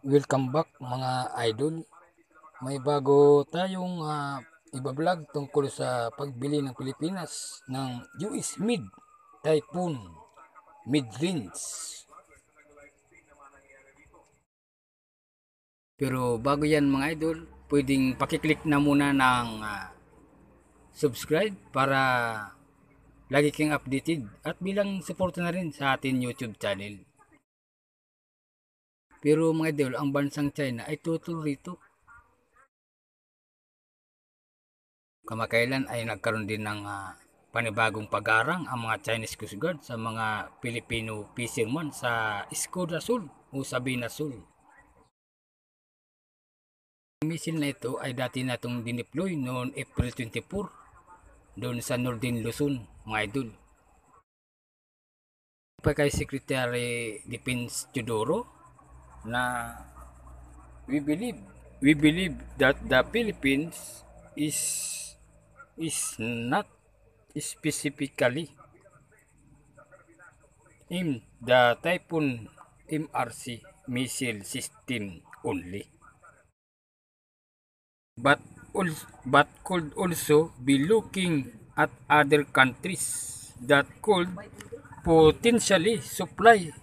Welcome back mga idol. May bago tayong ibablog tungkol sa pagbili ng Pilipinas ng US Mid Typhoon Mid-Range. Pero bago yan mga idol, pwedeng pakiclick na muna ng subscribe para lagi kang updated at bilang suporta na rin sa ating YouTube channel. Pero mga idol, ang bansang China ay tutol rito. Kamakailan ay nagkaroon din ng panibagong pag-arang ang mga Chinese Coast Guard sa mga Filipino fishermen sa Escudo Sul o Sabina Sul. Ang misil na ito ay dati natong dineploy noong April 24 doon sa Northern Luzon, mga idol. Pa kay Secretary Defense Teodoro na we believe that the Philippines is not specifically aimed the Typhoon MRC missile system only, but could also be looking at other countries that could potentially supply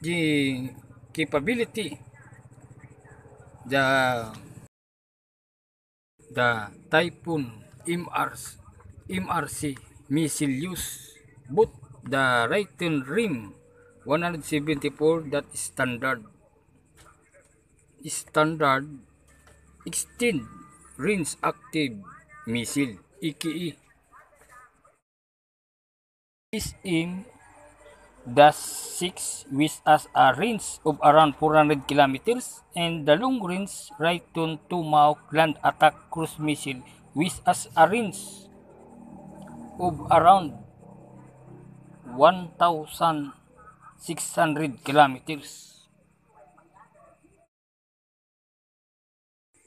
the capability the Typhoon MRC missile use both the Raytheon RIM 174 that standard extend range active missile EKE SM-6 with as a range of around 400 kilometers and the long range Raytheon Tomahawk land attack cruise missile with as a range of around 1,600 kilometers.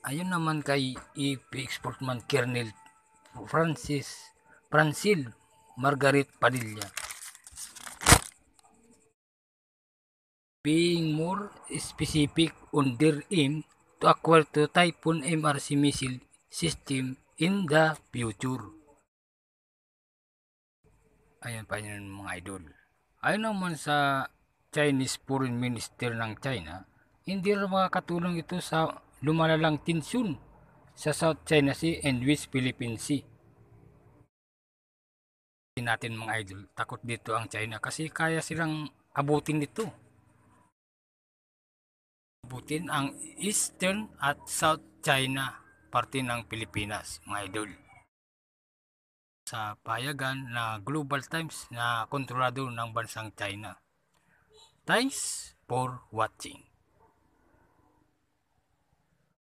Ayon naman kay EP Sportman Colonel Francil Margaret Padilla, being more specific on their aim to acquire the Typhoon MRC missile system in the future. Ayan pa yun mga idol. Ayon naman sa Chinese Foreign Minister ng China, hindi rin makakatulong ito sa lumalalang tensyon sa South China Sea and West Philippine Sea. Natin mga idol, takot dito ang China kasi kaya silang abutin dito. Abutin ang Eastern at South China, parte ng Pilipinas, mga idol. Sa payagan na Global Times na kontrolado ng bansang China. Thanks for watching.